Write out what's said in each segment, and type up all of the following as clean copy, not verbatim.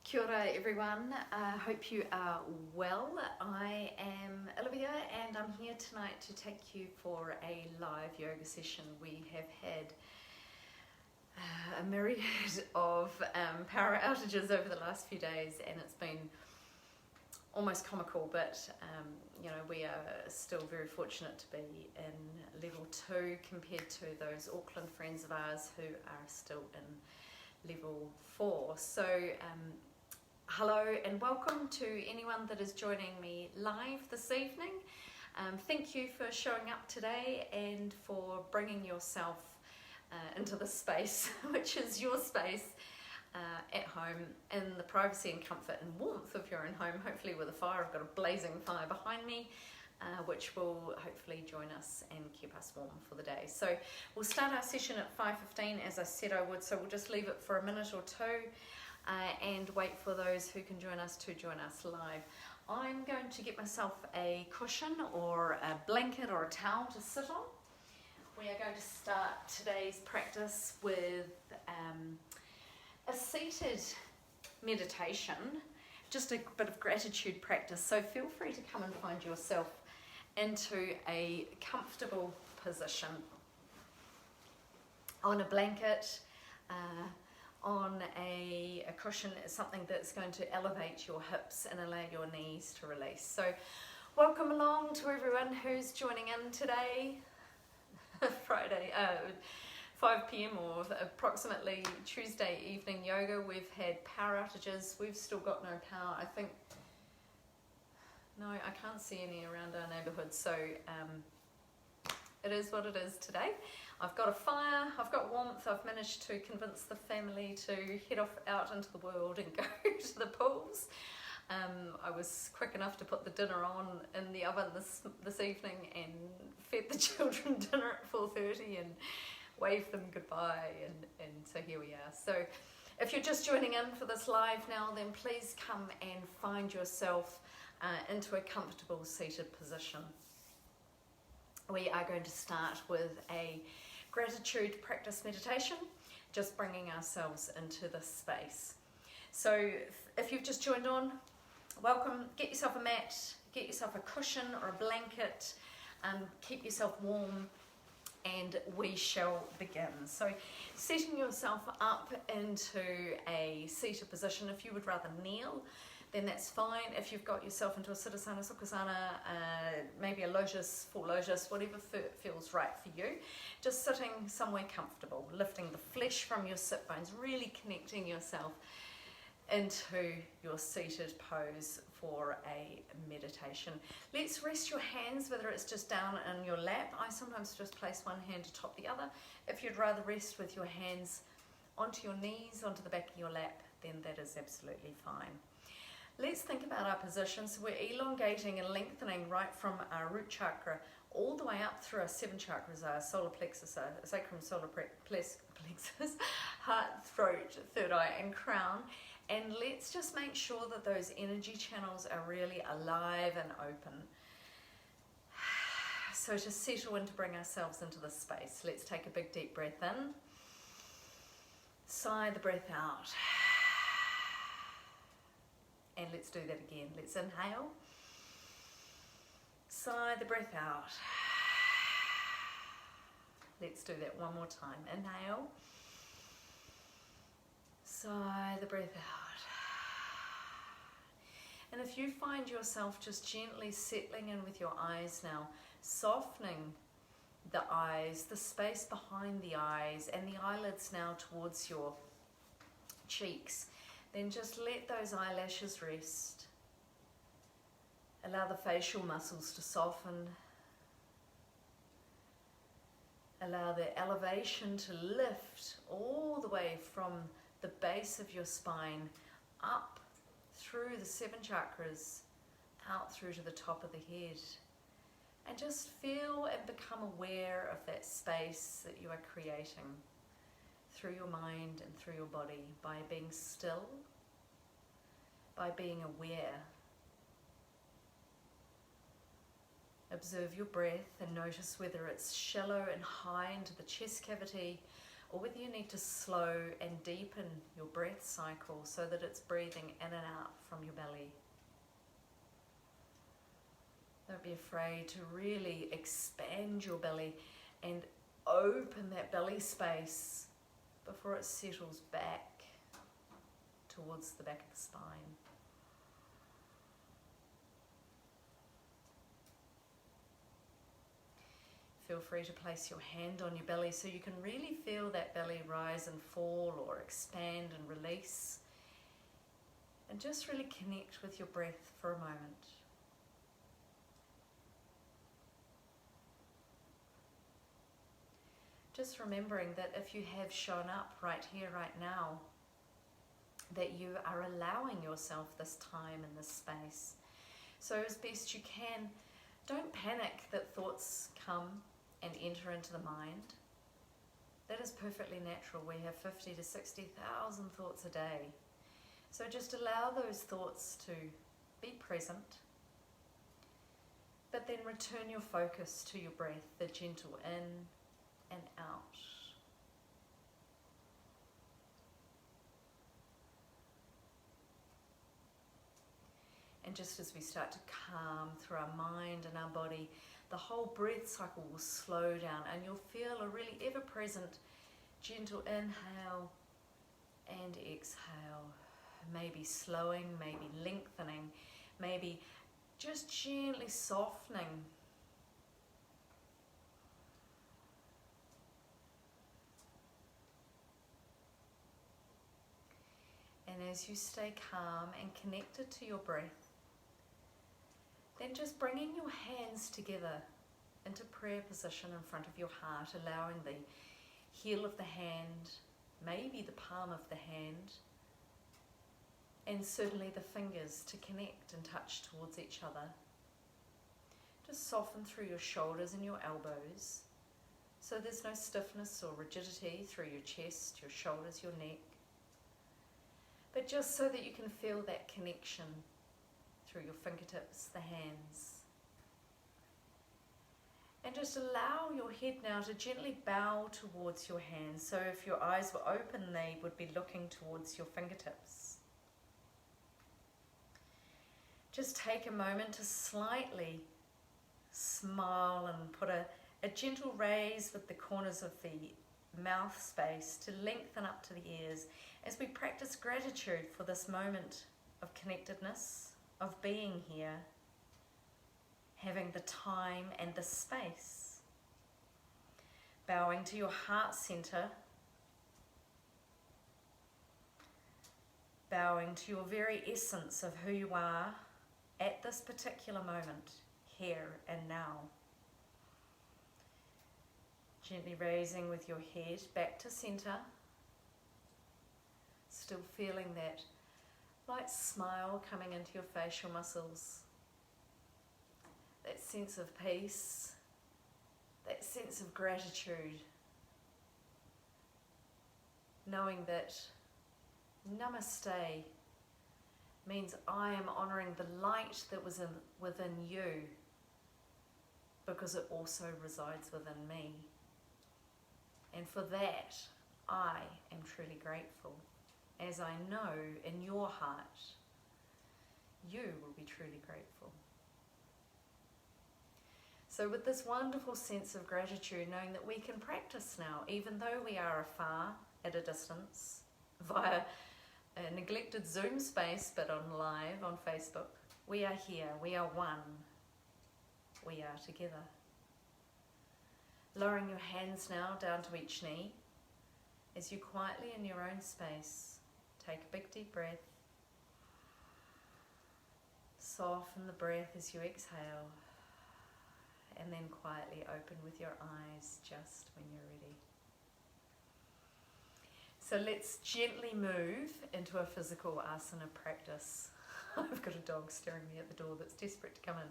Kia ora everyone, hope you are well. I am Olivia and I'm here tonight to take you for a live yoga session. We have had a myriad of power outages over the last few days and it's been almost comical, but you know, we are still very fortunate to be in level 2 compared to those Auckland friends of ours who are still in level 4. So hello and welcome to anyone that is joining me live this evening. Thank you for showing up today and for bringing yourself into the space, which is your space at home in the privacy and comfort and warmth of your own home, hopefully with a fire. I've got a blazing fire behind me, which will hopefully join us and keep us warm for the day. So we'll start our session at 5:15 as I said I would, so we'll just leave it for a minute or two and wait for those who can join us live. I'm going to get myself a cushion or a blanket or a towel to sit on. We are going to start today's practice with a seated meditation, just a bit of gratitude practice. So feel free to come and find yourself into a comfortable position on a blanket, on a cushion, something that's going to elevate your hips and allow your knees to release. So welcome along to everyone who's joining in today, Friday, 5 p.m. or approximately Tuesday evening yoga. We've had power outages. We've still got no power. I think, no, I can't see any around our neighbourhood. So it is what it is today. I've got a fire, I've got warmth, I've managed to convince the family to head off out into the world and go to the pools. I was quick enough to put the dinner on in the oven this evening and fed the children dinner at 4:30 and waved them goodbye, and so here we are. So if you're just joining in for this live now, then please come and find yourself into a comfortable seated position. We are going to start with a gratitude practice meditation, just bringing ourselves into this space. So if you've just joined on, welcome. Get yourself a mat, get yourself a cushion or a blanket, keep yourself warm, and we shall begin. So setting yourself up into a seated position. If you would rather kneel, then that's fine. If you've got yourself into a siddhasana, sukhasana, maybe a lotus, full lotus, whatever feels right for you, just sitting somewhere comfortable, lifting the flesh from your sit bones, really connecting yourself into your seated pose for a meditation. Let's rest your hands, whether it's just down in your lap. I sometimes just place one hand atop the other. If you'd rather rest with your hands onto your knees, onto the back of your lap, then that is absolutely fine. Let's think about our position. So we're elongating and lengthening right from our root chakra all the way up through our 7 chakras, our solar plexus, our sacrum, solar plexus, heart, throat, third eye and crown. And let's just make sure that those energy channels are really alive and open. So to settle and to bring ourselves into this space, let's take a big deep breath in. Sigh the breath out. And let's do that again. Let's inhale. Sigh the breath out. Let's do that one more time. Inhale. Sigh the breath out. And if you find yourself just gently settling in with your eyes now, softening the eyes, the space behind the eyes, and the eyelids now towards your cheeks, then just let those eyelashes rest. Allow the facial muscles to soften. Allow the elevation to lift all the way from the base of your spine up through the 7 chakras, out through to the top of the head. And just feel and become aware of that space that you are creating through your mind and through your body by being still, by being aware. Observe your breath and notice whether it's shallow and high into the chest cavity or whether you need to slow and deepen your breath cycle so that it's breathing in and out from your belly. Don't be afraid to really expand your belly and open that belly space before it settles back towards the back of the spine. Feel free to place your hand on your belly so you can really feel that belly rise and fall or expand and release. And just really connect with your breath for a moment. Just remembering that if you have shown up right here, right now, that you are allowing yourself this time and this space. So as best you can, don't panic that thoughts come and enter into the mind. That is perfectly natural. We have 50 to 60,000 thoughts a day. So just allow those thoughts to be present, but then return your focus to your breath, the gentle in and out. And just as we start to calm through our mind and our body, the whole breath cycle will slow down and you'll feel a really ever-present gentle inhale and exhale. Maybe slowing, maybe lengthening, maybe just gently softening. And as you stay calm and connected to your breath, then just bringing your hands together into prayer position in front of your heart, allowing the heel of the hand, maybe the palm of the hand, and certainly the fingers to connect and touch towards each other. Just soften through your shoulders and your elbows, so there's no stiffness or rigidity through your chest, your shoulders, your neck, but just so that you can feel that connection through your fingertips, the hands. And just allow your head now to gently bow towards your hands. So if your eyes were open, they would be looking towards your fingertips. Just take a moment to slightly smile and put a gentle raise with the corners of the mouth space to lengthen up to the ears as we practice gratitude for this moment of connectedness, of being here, having the time and the space. Bowing to your heart center, bowing to your very essence of who you are at this particular moment, here and now. Gently raising with your head back to center, still feeling that light smile coming into your facial muscles, that sense of peace, that sense of gratitude, knowing that Namaste means I am honouring the light that was within you, because it also resides within me. And for that, I am truly grateful, as I know in your heart, you will be truly grateful. So with this wonderful sense of gratitude, knowing that we can practice now, even though we are afar, at a distance, via a neglected Zoom space, but on live on Facebook, we are here, we are one, we are together. Lowering your hands now down to each knee, as you quietly in your own space, take a big deep breath, soften the breath as you exhale, and then quietly open with your eyes just when you're ready. So let's gently move into a physical asana practice. I've got a dog staring me at the door that's desperate to come in.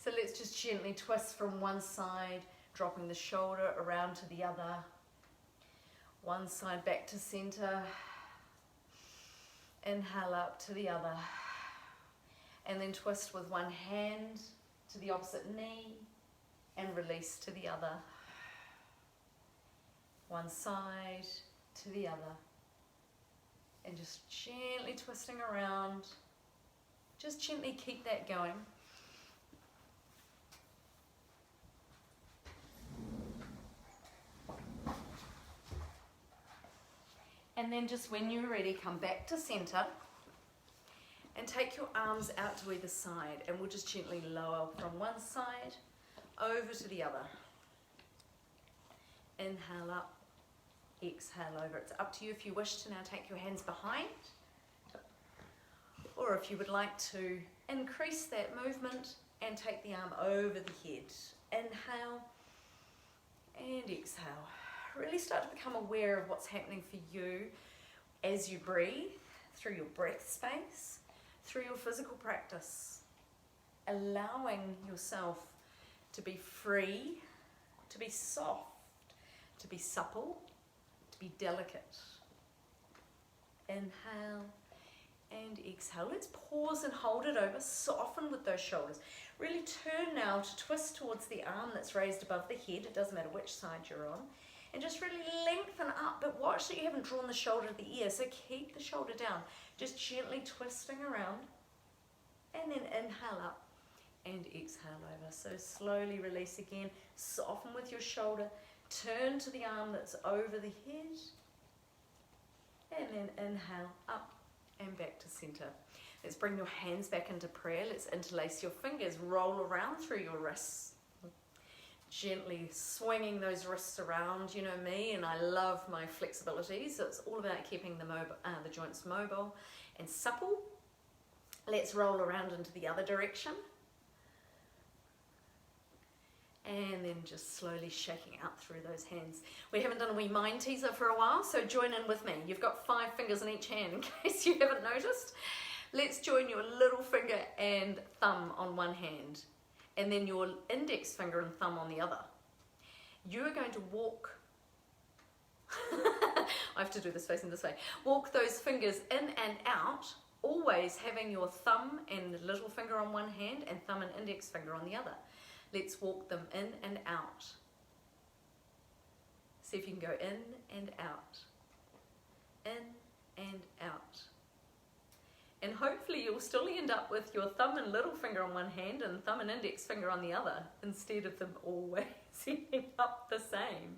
So let's just gently twist from one side, dropping the shoulder around to the other. One side back to center. Inhale up to the other. And then twist with one hand to the opposite knee and release to the other. one side to the other, and just gently twisting around. Just gently keep that going. And then just when you're ready, come back to center and take your arms out to either side, and we'll just gently lower from one side over to the other. Inhale up, exhale over. It's up to you if you wish to now take your hands behind, or if you would like to increase that movement and take the arm over the head. Inhale and exhale. Really start to become aware of what's happening for you as you breathe, through your breath space, through your physical practice, allowing yourself to be free, to be soft, to be supple, to be delicate. Inhale and exhale. Let's pause and hold it over. Soften with those shoulders. Really turn now to twist towards the arm that's raised above the head. It doesn't matter which side you're on. And just really lengthen up, but watch that you haven't drawn the shoulder to the ear, so keep the shoulder down. Just gently twisting around, and then inhale up and exhale over. So slowly release again, soften with your shoulder, turn to the arm that's over the head, and then inhale up and back to center. Let's bring your hands back into prayer. Let's interlace your fingers, roll around through your wrists. Gently swinging those wrists around. You know me, and I love my flexibility, so it's all about keeping the joints mobile and supple. Let's roll around into the other direction, and then just slowly shaking out through those hands. We haven't done a wee mind teaser for a while, so join in with me. You've got 5 fingers in each hand, in case you haven't noticed. Let's join your little finger and thumb on one hand, and then your index finger and thumb on the other. You are going to walk, I have to do this facing this way, walk those fingers in and out, always having your thumb and little finger on one hand and thumb and index finger on the other. Let's walk them in and out. See if you can go in and out, in and out. And hopefully you'll still end up with your thumb and little finger on one hand and thumb and index finger on the other, instead of them always ending up the same.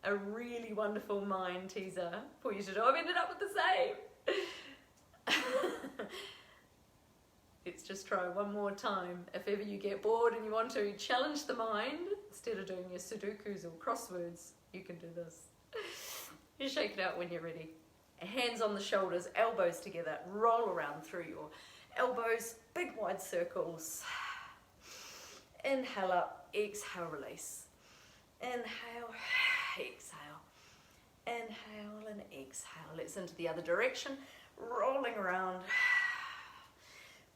A really wonderful mind teaser for you to do. I've ended up with the same. Let's just try one more time. If ever you get bored and you want to challenge the mind, instead of doing your Sudokus or crosswords, you can do this. You shake it out when you're ready. Hands on the shoulders, elbows together, roll around through your elbows, big wide circles. Inhale up, exhale, release. Inhale, exhale. Inhale and exhale. Let's into the other direction, rolling around.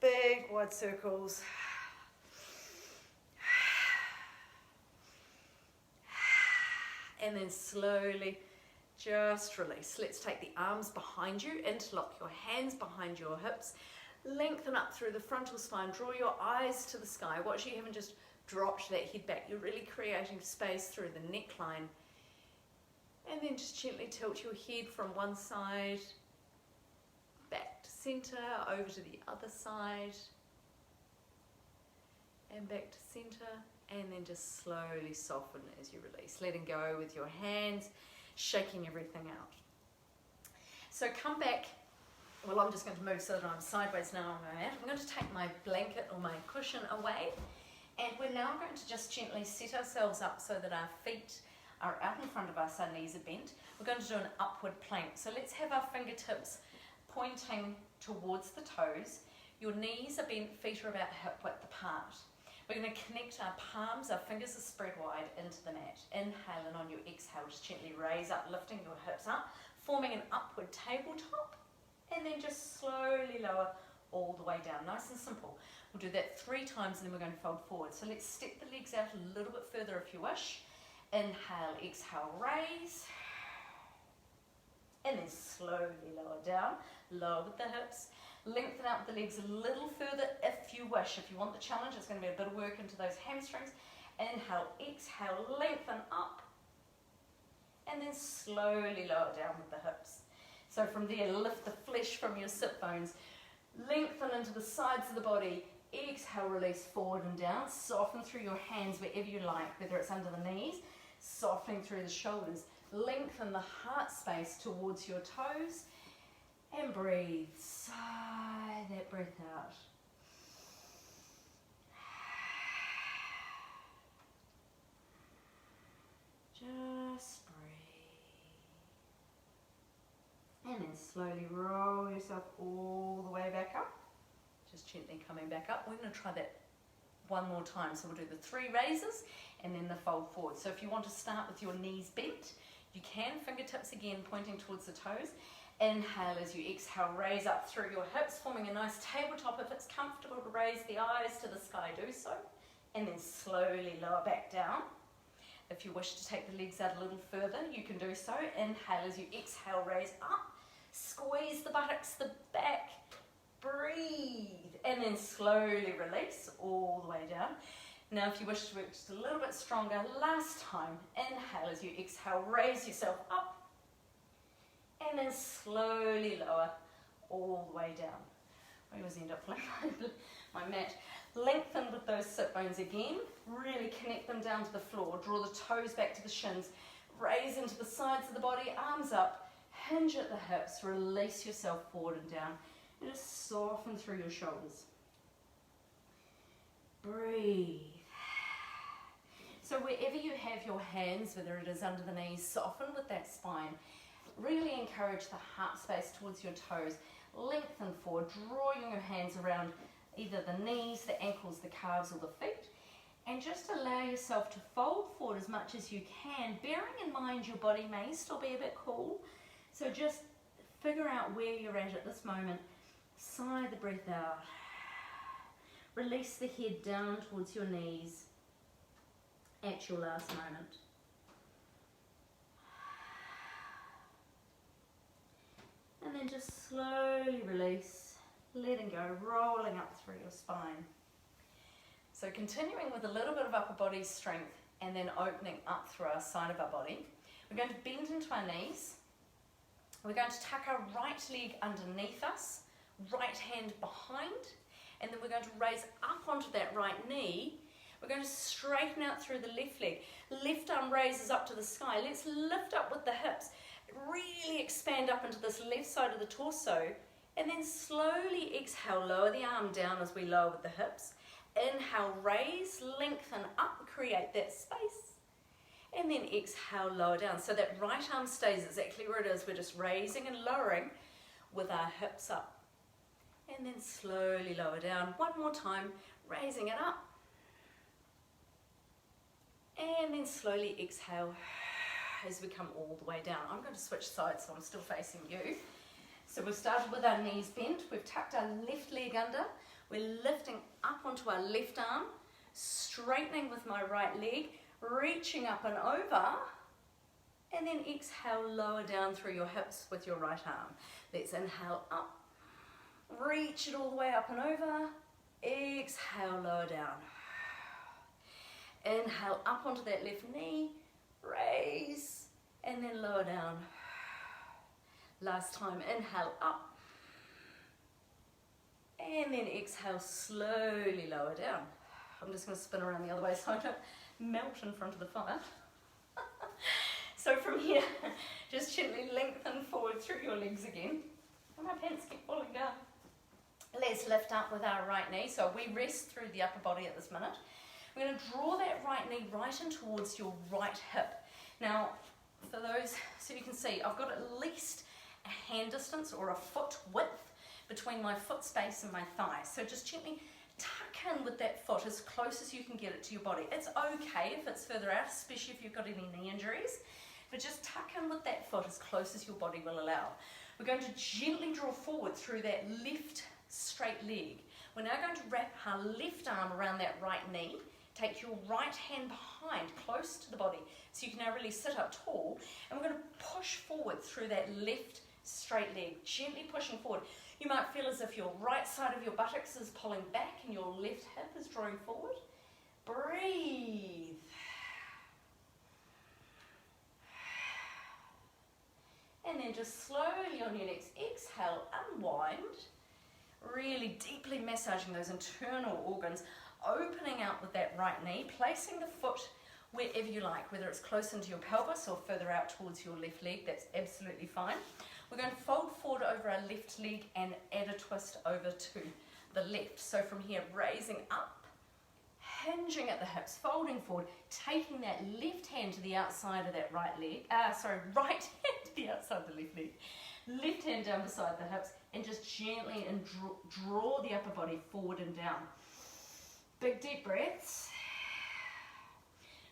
Big wide circles. And then slowly just release. Let's take the arms behind you, interlock your hands behind your hips, lengthen up through the frontal spine, draw your eyes to the sky. Watch you haven't just dropped that head back, you're really creating space through the neckline. And then just gently tilt your head from one side, back to center, over to the other side, and back to center, and then just slowly soften as you release, letting go with your hands, shaking everything out. So come back. Well, I'm just going to move so that I'm sideways now on my mat. I'm going to take my blanket or my cushion away, and we're now going to just gently set ourselves up so that our feet are out in front of us, our knees are bent. We're going to do an upward plank. So let's have our fingertips pointing towards the toes. Your knees are bent, feet are about hip width apart. We're going to connect our palms, our fingers are spread wide into the mat. Inhale, and on your exhale, just gently raise up, lifting your hips up, forming an upward tabletop, and then just slowly lower all the way down. Nice and simple. We'll do that 3 times, and then we're going to fold forward. So let's step the legs out a little bit further if you wish. Inhale, exhale, raise, and then slowly lower down, lower with the hips. Lengthen out the legs a little further if you wish. If you want the challenge, it's going to be a bit of work into those hamstrings. Inhale, exhale, lengthen up. and then slowly lower down with the hips. So from there, lift the flesh from your sit bones, lengthen into the sides of the body, exhale, release forward and down, soften through your hands wherever you like, whether it's under the knees, softening through the shoulders, lengthen the heart space towards your toes, and breathe, sigh that breath out. Just breathe. And then slowly roll yourself all the way back up. Just gently coming back up. We're going to try that one more time. So we'll do the 3 raises and then the fold forward. So if you want to start with your knees bent, you can. Fingertips again pointing towards the toes. Inhale as you exhale, raise up through your hips, forming a nice tabletop. If it's comfortable to raise the eyes to the sky, do so. And then slowly lower back down. If you wish to take the legs out a little further, you can do so. Inhale as you exhale, raise up. Squeeze the buttocks, the back. Breathe. And then slowly release all the way down. Now if you wish to work just a little bit stronger, last time. Inhale as you exhale, raise yourself up. And then slowly lower all the way down. I always end up flipping my mat. Lengthen with those sit bones again. Really connect them down to the floor. Draw the toes back to the shins. Raise into the sides of the body, arms up. Hinge at the hips. Release yourself forward and down. And just soften through your shoulders. Breathe. So wherever you have your hands, whether it is under the knees, soften with that spine. Really encourage the heart space towards your toes. Lengthen forward, drawing your hands around either the knees, the ankles, the calves or the feet. And just allow yourself to fold forward as much as you can, bearing in mind your body may still be a bit cool. So just figure out where you're at this moment. Sigh the breath out. Release the head down towards your knees at your last moment. And then just slowly release, letting go, rolling up through your spine. So continuing with a little bit of upper body strength and then opening up through our side of our body. We're going to bend into our knees. We're going to tuck our right leg underneath us, right hand behind, and then we're going to raise up onto that right knee. We're going to straighten out through the left leg. Left arm raises up to the sky. Let's lift up with the hips. Really expand up into this left side of the torso, and then slowly exhale, lower the arm down as we lower with the hips. Inhale, raise, lengthen up, create that space, and then exhale, lower down. So that right arm stays exactly where it is. We're just raising and lowering with our hips up, and then slowly lower down. One more time, raising it up, and then slowly exhale as we come all the way down. I'm going to switch sides so I'm still facing you. So we've started with our knees bent. We've tucked our left leg under. We're lifting up onto our left arm, straightening with my right leg, reaching up and over, and then exhale, lower down through your hips with your right arm. Let's inhale up, reach it all the way up and over, exhale, lower down. Inhale up onto that left knee, raise, and then lower down. Last time, inhale up, and then exhale, slowly lower down. I'm just going to spin around the other way so I don't melt in front of the fire. So from here, just gently lengthen forward through your legs again. And my pants keep falling down. Let's lift up with our right knee. So we rest through the upper body at this minute. We're going to draw that right knee right in towards your right hip. Now, for those, so you can see, I've got at least a hand distance or a foot width between my foot space and my thigh. So just gently tuck in with that foot as close as you can get it to your body. It's okay if it's further out, especially if you've got any knee injuries, but just tuck in with that foot as close as your body will allow. We're going to gently draw forward through that left straight leg. We're now going to wrap our left arm around that right knee. Take your right hand behind, close to the body, so you can now really sit up tall. And we're going to push forward through that left straight leg, gently pushing forward. You might feel as if your right side of your buttocks is pulling back and your left hip is drawing forward. Breathe. And then just slowly on your next exhale, unwind. Really deeply massaging those internal organs, opening out with that right knee, placing the foot wherever you like, whether it's close into your pelvis or further out towards your left leg, that's absolutely fine. We're going to fold forward over our left leg and add a twist over to the left. So from here, raising up, hinging at the hips, folding forward, taking that left hand to the outside of that right leg, right hand to the outside of the left leg, left hand down beside the hips, and just gently and draw the upper body forward and down. Big deep breaths.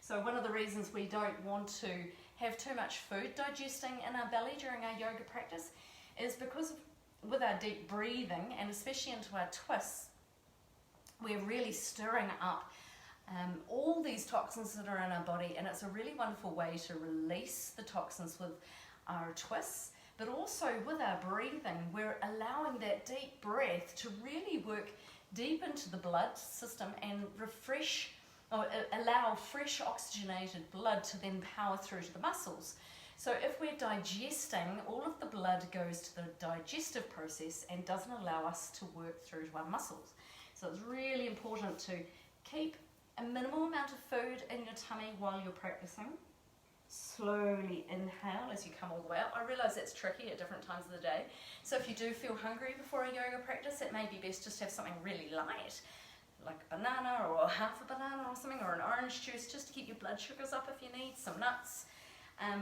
So one of the reasons we don't want to have too much food digesting in our belly during our yoga practice is because with our deep breathing, and especially into our twists, we're really stirring up all these toxins that are in our body, and it's a really wonderful way to release the toxins with our twists. But also with our breathing, we're allowing that deep breath to really work deep into the blood system and refresh, or allow fresh oxygenated blood to then power through to the muscles. So if we're digesting, all of the blood goes to the digestive process and doesn't allow us to work through to our muscles. So it's really important to keep a minimal amount of food in your tummy while you're practicing. Slowly inhale as you come all the way up. I realise that's tricky at different times of the day. So if you do feel hungry before a yoga practice, it may be best just to have something really light, like a banana or half a banana or something, or an orange juice, just to keep your blood sugars up if you need, some nuts.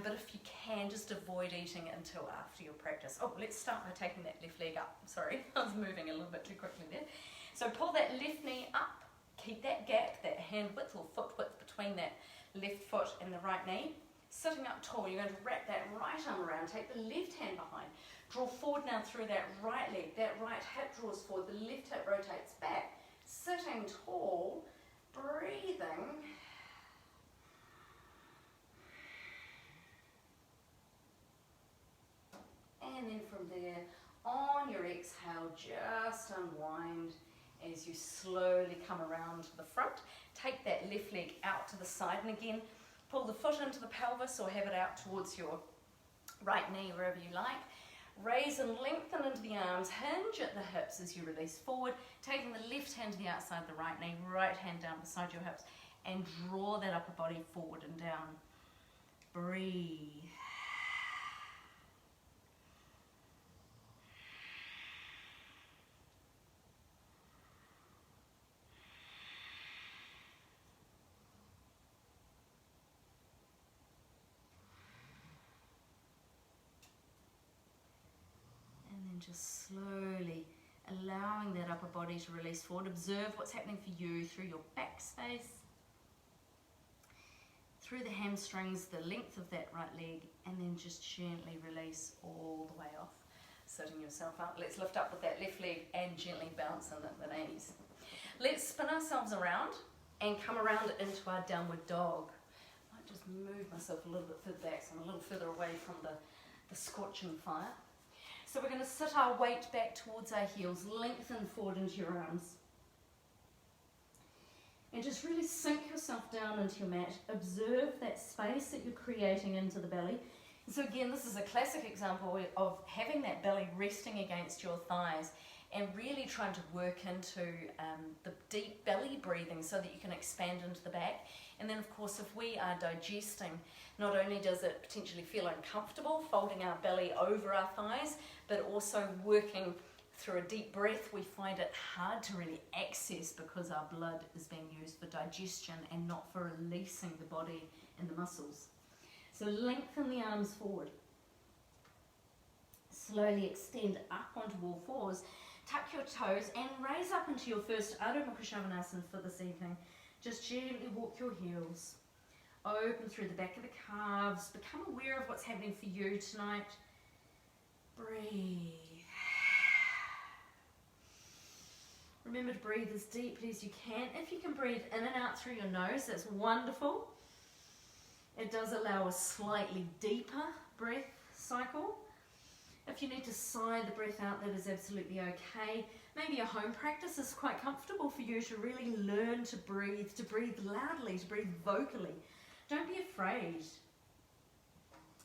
But if you can, just avoid eating until after your practice. Oh, let's start by taking that left leg up. Sorry, I was moving a little bit too quickly there. So pull that left knee up, keep that gap, that hand width or foot width between that left foot and the right knee. Sitting up tall, you're going to wrap that right arm around, take the left hand behind, draw forward now through that right leg, that right hip draws forward, the left hip rotates back. Sitting tall, breathing. And then from there, on your exhale, just unwind as you slowly come around to the front. Take that left leg out to the side, and again, pull the foot into the pelvis or have it out towards your right knee, wherever you like. Raise and lengthen into the arms, hinge at the hips as you release forward, taking the left hand to the outside of the right knee, right hand down beside your hips, and draw that upper body forward and down. Breathe. Just slowly allowing that upper body to release forward. Observe what's happening for you through your back space, through the hamstrings, the length of that right leg, and then just gently release all the way off, sitting yourself up. Let's lift up with that left leg and gently bounce in at the knees. Let's spin ourselves around and come around into our downward dog. I might just move myself a little bit further back so I'm a little further away from the scorching fire. So we're going to sit our weight back towards our heels, lengthen forward into your arms. And just really sink yourself down into your mat. Observe that space that you're creating into the belly. And so again, this is a classic example of having that belly resting against your thighs and really trying to work into the deep belly breathing so that you can expand into the back. And then of course, if we are digesting, not only does it potentially feel uncomfortable folding our belly over our thighs, but also working through a deep breath, we find it hard to really access because our blood is being used for digestion and not for releasing the body and the muscles. So lengthen the arms forward. Slowly extend up onto all fours. Tuck your toes and raise up into your first Ardha Mukha Shavasana for this evening. Just gently walk your heels. Open through the back of the calves. Become aware of what's happening for you tonight. Breathe. Remember to breathe as deeply as you can. If you can breathe in and out through your nose, that's wonderful. It does allow a slightly deeper breath cycle. If you need to sigh the breath out, that is absolutely okay. Maybe a home practice is quite comfortable for you to really learn to breathe loudly, to breathe vocally. Don't be afraid.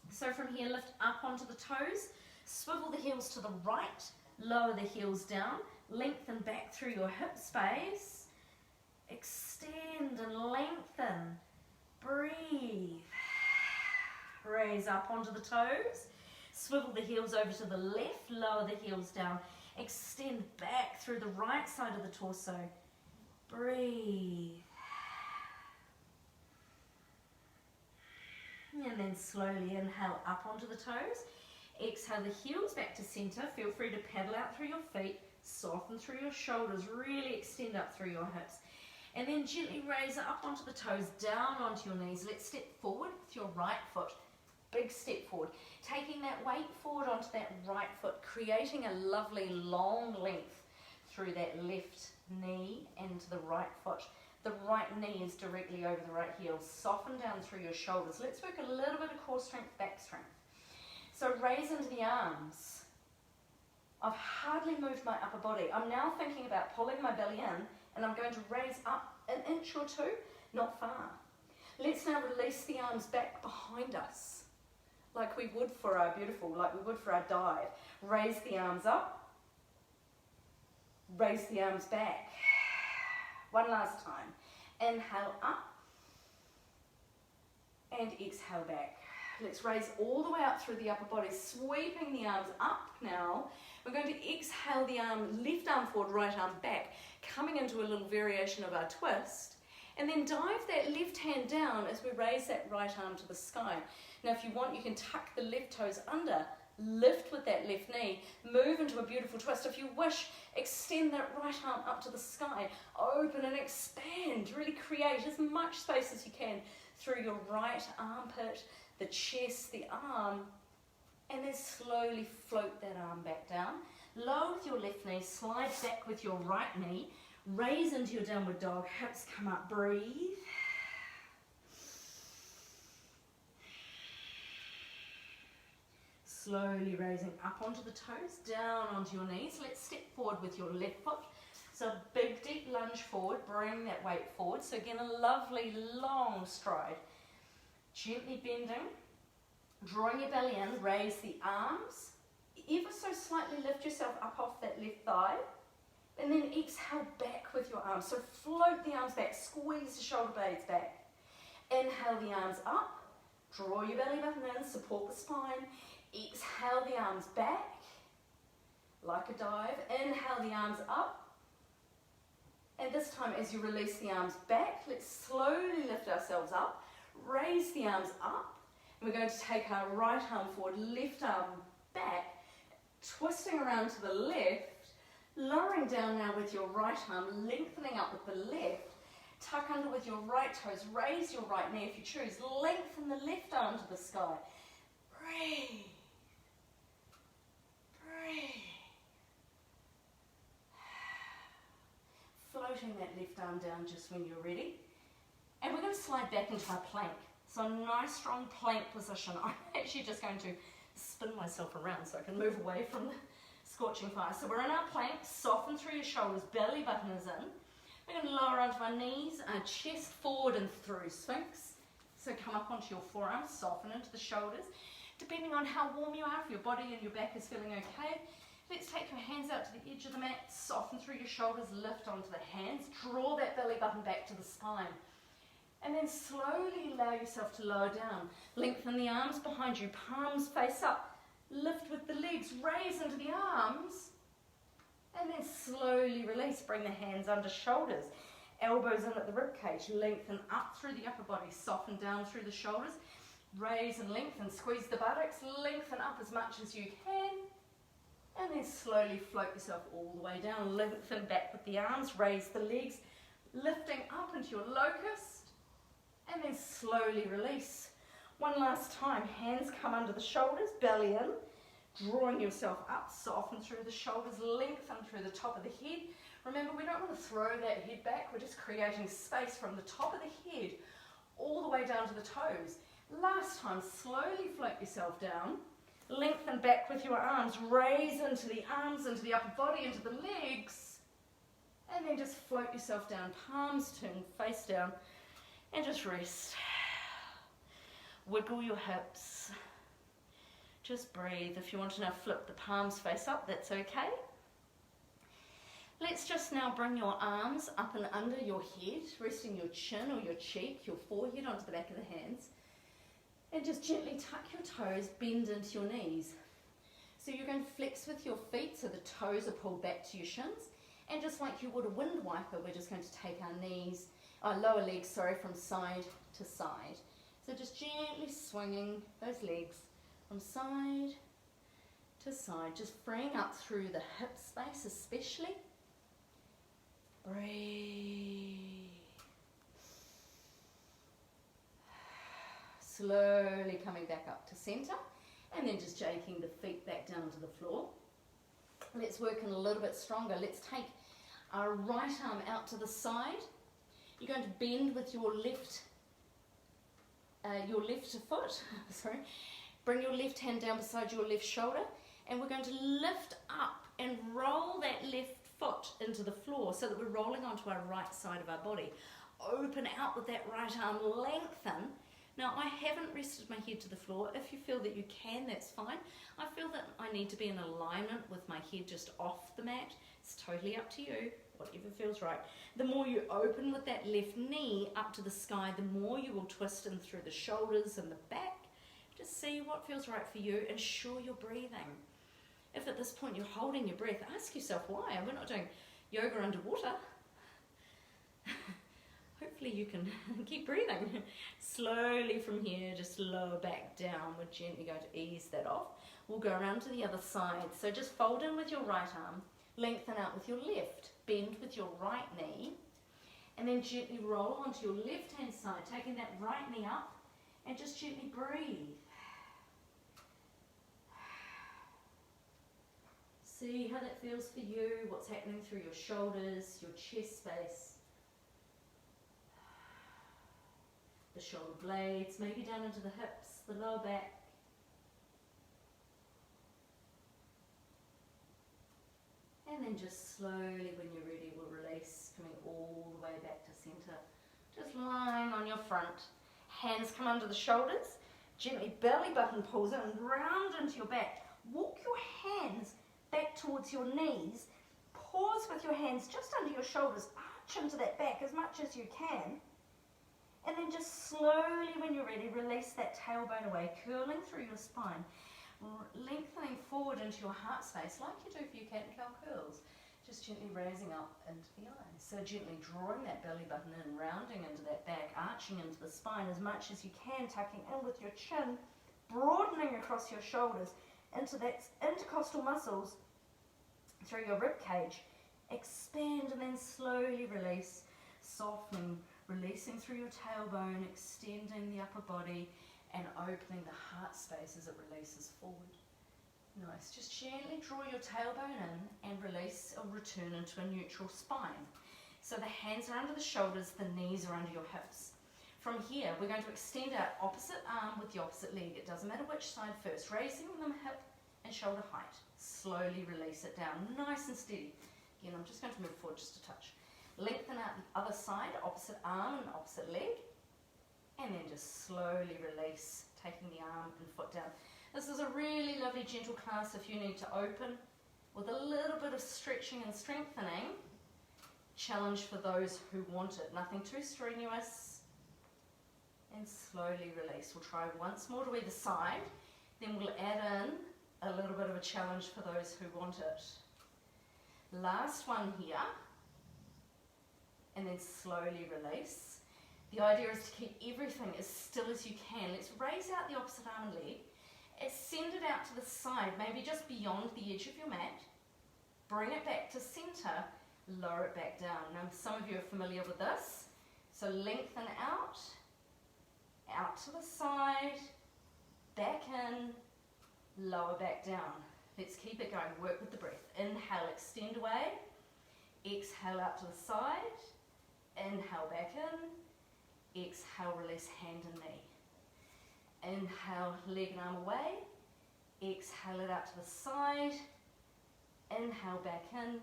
So from here, lift up onto the toes, swivel the heels to the right, lower the heels down, lengthen back through your hip space, extend and lengthen, breathe, raise up onto the toes, swivel the heels over to the left, lower the heels down, extend back through the right side of the torso, breathe. And then slowly inhale up onto the toes. Exhale the heels back to center. Feel free to paddle out through your feet. Soften through your shoulders. Really extend up through your hips. And then gently raise up onto the toes, down onto your knees. Let's step forward with your right foot. Big step forward. Taking that weight forward onto that right foot. Creating a lovely long length through that left knee and to the right foot. The right knee is directly over the right heel. Soften down through your shoulders. Let's work a little bit of core strength, back strength. So raise into the arms. I've hardly moved my upper body. I'm now thinking about pulling my belly in, and I'm going to raise up an inch or two, not far. Let's now release the arms back behind us, like we would for our dive. Raise the arms up. Raise the arms back. One last time. Inhale up and exhale back. Let's raise all the way up through the upper body, sweeping the arms up now. We're going to exhale the arm, left arm forward, right arm back, coming into a little variation of our twist. And then dive that left hand down as we raise that right arm to the sky. Now if you want, you can tuck the left toes under, lift with that left knee, move into a beautiful twist. If you wish, extend that right arm up to the sky, open and expand, really create as much space as you can through your right armpit, the chest, the arm, and then slowly float that arm back down. Lower with your left knee, slide back with your right knee, raise into your downward dog, hips come up, breathe. Slowly raising up onto the toes, down onto your knees. Let's step forward with your left foot. So big deep lunge forward, bring that weight forward. So again, a lovely long stride. Gently bending, drawing your belly in, raise the arms. Ever so slightly lift yourself up off that left thigh. And then exhale back with your arms. So float the arms back, squeeze the shoulder blades back. Inhale the arms up, draw your belly button in, support the spine. Exhale the arms back, like a dive. Inhale the arms up. And this time as you release the arms back, let's slowly lift ourselves up. Raise the arms up. And we're going to take our right arm forward, left arm back, twisting around to the left, lowering down now with your right arm, lengthening up with the left. Tuck under with your right toes, raise your right knee if you choose. Lengthen the left arm to the sky. Breathe. Floating that left arm down just when you're ready. And we're going to slide back into our plank. So a nice strong plank position. I'm actually just going to spin myself around so I can move away from the scorching fire. So we're in our plank, soften through your shoulders, belly button is in. We're going to lower onto our knees, our chest forward and through, Sphinx. So come up onto your forearms, soften into the shoulders. Depending on how warm you are, if your body and your back is feeling okay, let's take your hands out to the edge of the mat, soften through your shoulders, lift onto the hands, draw that belly button back to the spine. And then slowly allow yourself to lower down. Lengthen the arms behind you, palms face up, lift with the legs, raise into the arms, and then slowly release, bring the hands under shoulders, elbows in at the ribcage, lengthen up through the upper body, soften down through the shoulders, raise and lengthen, squeeze the buttocks, lengthen up as much as you can, and then slowly float yourself all the way down, lengthen back with the arms, raise the legs, lifting up into your locust, and then slowly release. One last time, hands come under the shoulders, belly in, drawing yourself up, soften through the shoulders, lengthen through the top of the head. Remember, we don't want to throw that head back, we're just creating space from the top of the head all the way down to the toes. Last time, slowly float yourself down, lengthen back with your arms, raise into the arms, into the upper body, into the legs, and then just float yourself down, palms turn face down, and just rest. Wiggle your hips, Just breathe. If you want to now flip the palms face up, that's okay. Let's just now bring your arms up and under your head, resting your chin or your cheek, your forehead onto the back of the hands. And just gently tuck your toes, bend into your knees. So you're going to flex with your feet so the toes are pulled back to your shins. And just like you would a wind wiper, we're just going to take our lower legs, from side to side. So just gently swinging those legs from side to side, just freeing up through the hip space especially. Breathe. Slowly coming back up to center, and then just taking the feet back down to the floor. Let's work in a little bit stronger. Let's take our right arm out to the side. You're going to bend with your left foot. Bring your left hand down beside your left shoulder, and we're going to lift up and roll that left foot into the floor so that we're rolling onto our right side of our body. Open out with that right arm, lengthen. Now, I haven't rested my head to the floor. If you feel that you can, that's fine. I feel that I need to be in alignment with my head just off the mat. It's totally up to you, whatever feels right. The more you open with that left knee up to the sky, the more you will twist in through the shoulders and the back. Just see what feels right for you. Ensure you're breathing. If at this point you're holding your breath, ask yourself why. We're not doing yoga underwater. Hopefully you can keep breathing. Slowly from here, just lower back down. We're gently going to ease that off. We'll go around to the other side. So just fold in with your right arm, lengthen out with your left, bend with your right knee, and then gently roll onto your left hand side, taking that right knee up, and just gently breathe. See how that feels for you, what's happening through your shoulders, your chest space. The shoulder blades, maybe down into the hips, the lower back. And then just slowly, when you're ready, we'll release, coming all the way back to center. Just lying on your front. Hands come under the shoulders. Gently belly button pulls in, round into your back. Walk your hands back towards your knees. Pause with your hands just under your shoulders. Arch into that back as much as you can. And then just slowly, when you're ready, release that tailbone away, curling through your spine, lengthening forward into your heart space, like you do for your cat-cow curls. Just gently raising up into the eyes. So gently drawing that belly button in, rounding into that back, arching into the spine as much as you can, tucking in with your chin, broadening across your shoulders into that intercostal muscles through your rib cage. Expand and then slowly release, softening, releasing through your tailbone, extending the upper body and opening the heart space as it releases forward. Nice. Just gently draw your tailbone in and release or return into a neutral spine. So the hands are under the shoulders, the knees are under your hips. From here, we're going to extend our opposite arm with the opposite leg. It doesn't matter which side first. Raising them hip and shoulder height. Slowly release it down, nice and steady. Again, I'm just going to move forward just a touch. Lengthen out the other side, opposite arm and opposite leg, and then just slowly release, taking the arm and foot down. This is a really lovely gentle class if you need to open with a little bit of stretching and strengthening. Challenge for those who want it, nothing too strenuous, and slowly release. We'll try once more to either side, then we'll add in a little bit of a challenge for those who want it. Last one here. And then slowly release. The idea is to keep everything as still as you can. Let's raise out the opposite arm and leg. Send it out to the side, maybe just beyond the edge of your mat. Bring it back to center, lower it back down. Now some of you are familiar with this. So lengthen out to the side, back in, lower back down. Let's keep it going, work with the breath. Inhale, extend away. Exhale out to the side. Inhale back in, exhale, release hand and knee. Inhale, leg and arm away, exhale it out to the side, inhale back in,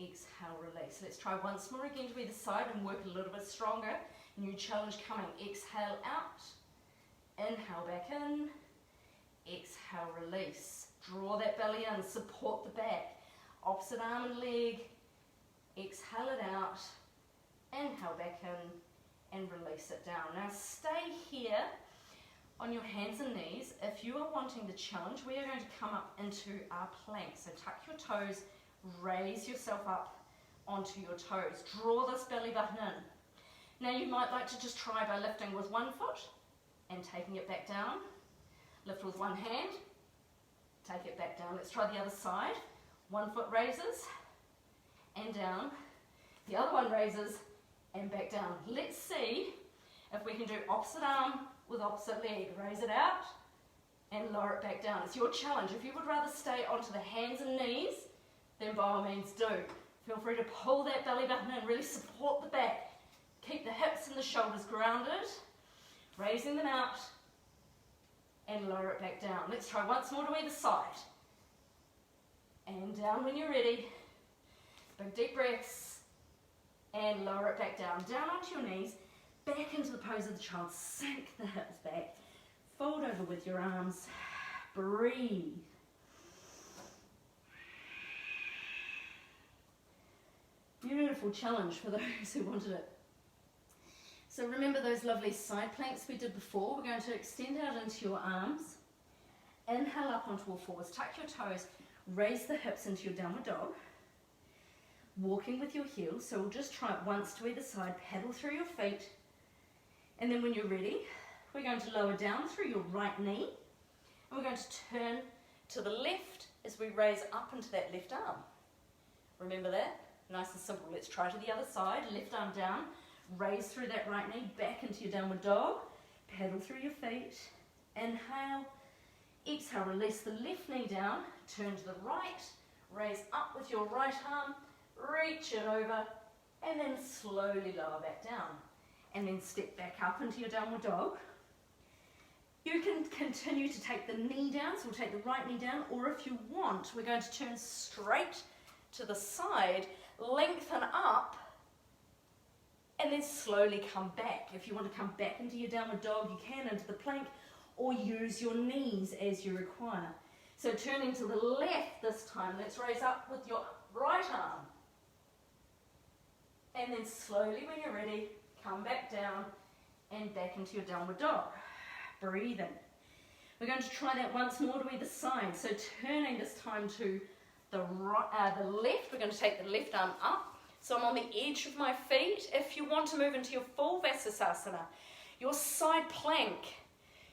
exhale, release. Let's try once more again to either side and work a little bit stronger. New challenge coming, exhale out, inhale back in, Exhale, release. Draw that belly in, support the back. Opposite arm and leg. Exhale it out. Inhale back in and release it down. Now stay here on your hands and knees. If you are wanting the challenge, we are going to come up into our plank. So tuck your toes, raise yourself up onto your toes. Draw this belly button in. Now you might like to just try by lifting with one foot and taking it back down. Lift with one hand, take it back down. Let's try the other side. One foot raises and down. The other one raises and back down. Let's see if we can do opposite arm with opposite leg. Raise it out and lower it back down. It's your challenge. If you would rather stay onto the hands and knees, then by all means do. Feel free to pull that belly button in, really support the back. Keep the hips and the shoulders grounded, raising them out and lower it back down. Let's try once more to either side. And down when you're ready. Big deep breaths and lower it back down. Down onto your knees, back into the pose of the child. Sink the hips back. Fold over with your arms. Breathe. Beautiful challenge for those who wanted it. So remember those lovely side planks we did before. We're going to extend out into your arms. Inhale up onto all fours. Tuck your toes. Raise the hips into your downward dog. Walking with your heels. So we'll just try it once to either side. Paddle through your feet. And then when you're ready, we're going to lower down through your right knee. And we're going to turn to the left as we raise up into that left arm. Remember that? Nice and simple. Let's try to the other side. Left arm down. Raise through that right knee, back into your downward dog. Paddle through your feet. Inhale. Exhale, release the left knee down. Turn to the right. Raise up with your right arm. Reach it over. And then slowly lower back down. And then step back up into your downward dog. You can continue to take the knee down. So we'll take the right knee down. Or if you want, we're going to turn straight to the side. Lengthen up. And then slowly come back. If you want to come back into your downward dog, you can, into the plank, or use your knees as you require. So turning to the left this time, let's raise up with your right arm. And then slowly, when you're ready, come back down and back into your downward dog. Breathe in. We're going to try that once more to either side. So turning this time to the left, we're going to take the left arm up. So I'm on the edge of my feet. If you want to move into your full Vasasana, your side plank,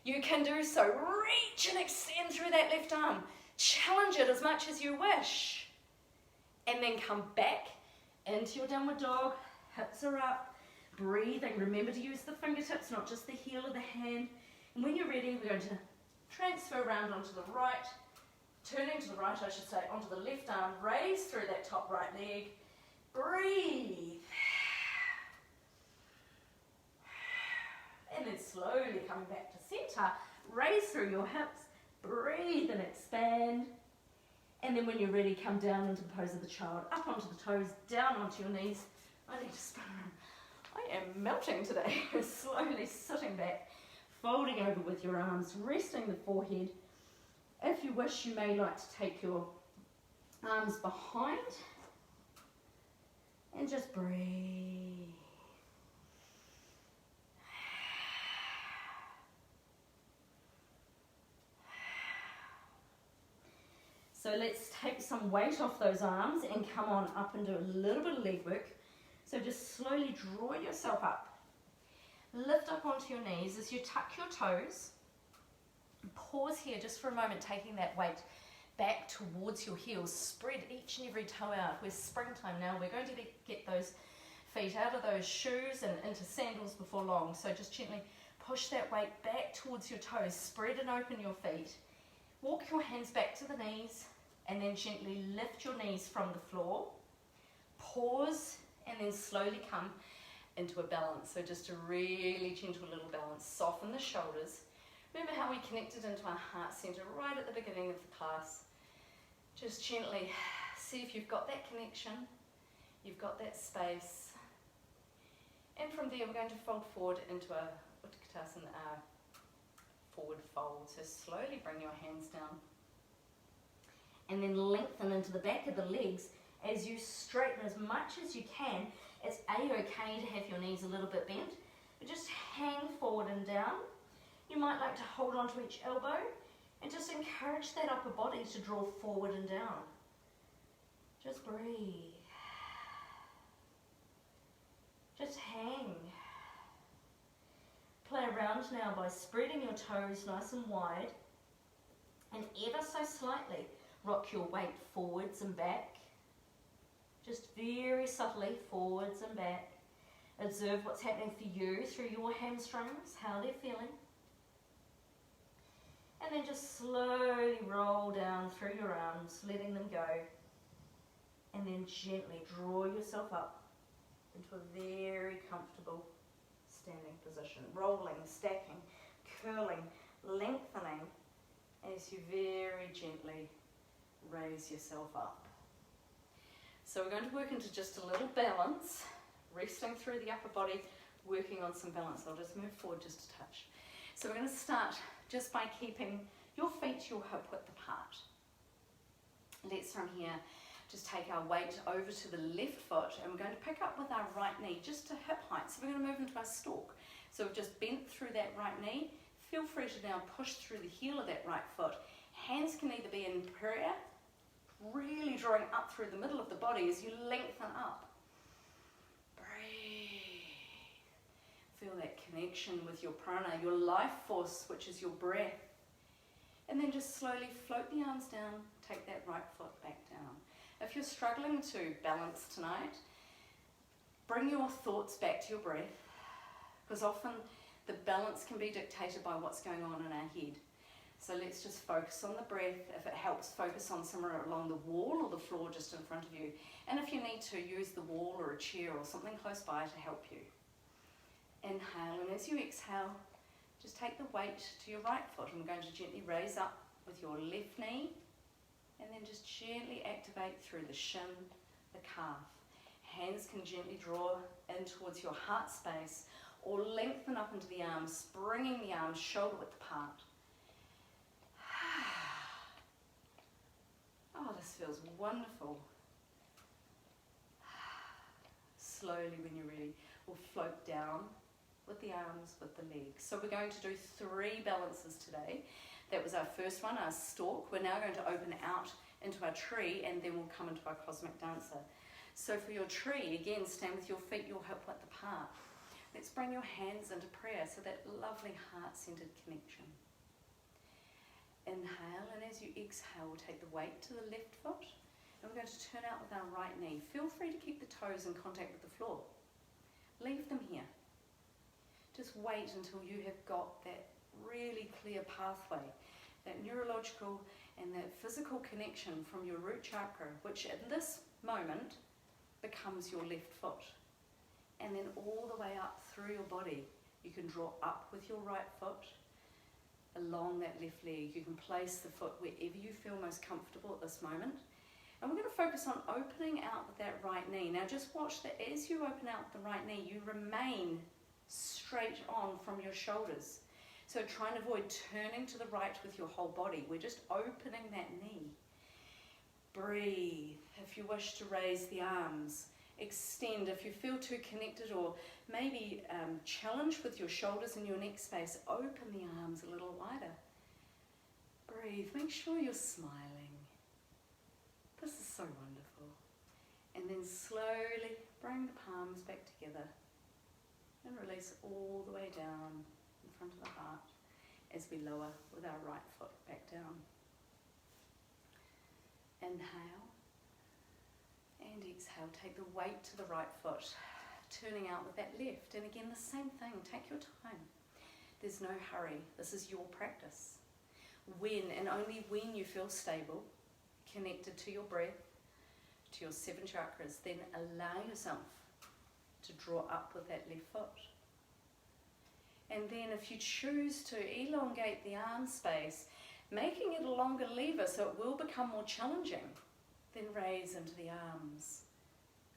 you can do so. Reach and extend through that left arm. Challenge it as much as you wish. And then come back into your downward dog. Hips are up. Breathing. Remember to use the fingertips, not just the heel of the hand. And when you're ready, we're going to transfer around onto the right. Turning to the right, I should say, onto the left arm. Raise through that top right leg. Breathe. And then slowly coming back to center. Raise through your hips. Breathe and expand. And then when you're ready, come down into the pose of the child. Up onto the toes, down onto your knees. I need to spin around. I am melting today. Slowly sitting back. Folding over with your arms. Resting the forehead. If you wish, you may like to take your arms behind. And just breathe. So let's take some weight off those arms and come on up and do a little bit of leg work. So just slowly draw yourself up. Lift up onto your knees as you tuck your toes. Pause here just for a moment, taking that weight back towards your heels. Spread each and every toe out. We're springtime now. We're going to get those feet out of those shoes and into sandals before long. So just gently push that weight back towards your toes. Spread and open your feet. Walk your hands back to the knees and then gently lift your knees from the floor. Pause and then slowly come into a balance. So just a really gentle little balance. Soften the shoulders. Remember how we connected into our heart center right at the beginning of the class. Just gently see if you've got that connection, you've got that space. And from there we're going to fold forward into a Utkatasana, forward fold. So slowly bring your hands down. And then lengthen into the back of the legs as you straighten as much as you can. It's a-okay to have your knees a little bit bent, but just hang forward and down. You might like to hold on to each elbow and just encourage that upper body to draw forward and down. Just breathe. Just hang. Play around now by spreading your toes nice and wide, and ever so slightly rock your weight forwards and back. Just very subtly forwards and back. Observe what's happening for you through your hamstrings, how they're feeling. And then just slowly roll down through your arms, letting them go. And then gently draw yourself up into a very comfortable standing position. Rolling, stacking, curling, lengthening as you very gently raise yourself up. So we're going to work into just a little balance, resting through the upper body, working on some balance. I'll just move forward just a touch. So we're going to start just by keeping your feet your hip width apart. Let's from here just take our weight over to the left foot, and we're going to pick up with our right knee just to hip height. So we're going to move into our stalk. So we've just bent through that right knee. Feel free to now push through the heel of that right foot. Hands can either be in prayer, really drawing up through the middle of the body as you lengthen up. Breathe. Feel that connection with your prana, your life force, which is your breath. And then just slowly float the arms down, take that right foot back down. If you're struggling to balance tonight, bring your thoughts back to your breath, because often the balance can be dictated by what's going on in our head. So let's just focus on the breath. If it helps, focus on somewhere along the wall or the floor just in front of you. And if you need to, use the wall or a chair or something close by to help you. Inhale, and as you exhale, just take the weight to your right foot. I'm going to gently raise up with your left knee, and then just gently activate through the shin, the calf. Hands can gently draw in towards your heart space, or lengthen up into the arms, bringing the arms shoulder width apart. Oh, this feels wonderful. Slowly, when you're ready, we'll float down with the arms, with the legs. So we're going to do 3 balances today. That was our first one, our stalk. We're now going to open out into our tree, and then we'll come into our cosmic dancer. So for your tree, again, stand with your feet, your hip width apart. Let's bring your hands into prayer, so that lovely heart-centered connection. Inhale, and as you exhale, we'll take the weight to the left foot, and we're going to turn out with our right knee. Feel free to keep the toes in contact with the floor. Leave them here. Just wait until you have got that really clear pathway, that neurological and that physical connection from your root chakra, which at this moment becomes your left foot. And then all the way up through your body, you can draw up with your right foot, along that left leg. You can place the foot wherever you feel most comfortable at this moment. And we're going to focus on opening out with that right knee. Now just watch that as you open out the right knee, you remain straight on from your shoulders. So try and avoid turning to the right with your whole body. We're just opening that knee. Breathe. If you wish to raise the arms, extend. If you feel too connected or maybe challenged with your shoulders and your neck space, open the arms a little wider. Breathe. Make sure you're smiling. This is so wonderful. And then slowly bring the palms back together and release all the way down in front of the heart as we lower with our right foot back down. Inhale and exhale. Take the weight to the right foot, turning out with that left. And again, the same thing. Take your time. There's no hurry. This is your practice. When and only when you feel stable, connected to your breath, to your 7 chakras, then allow yourself to draw up with that left foot. And then if you choose to elongate the arm space, making it a longer lever so it will become more challenging, then raise into the arms,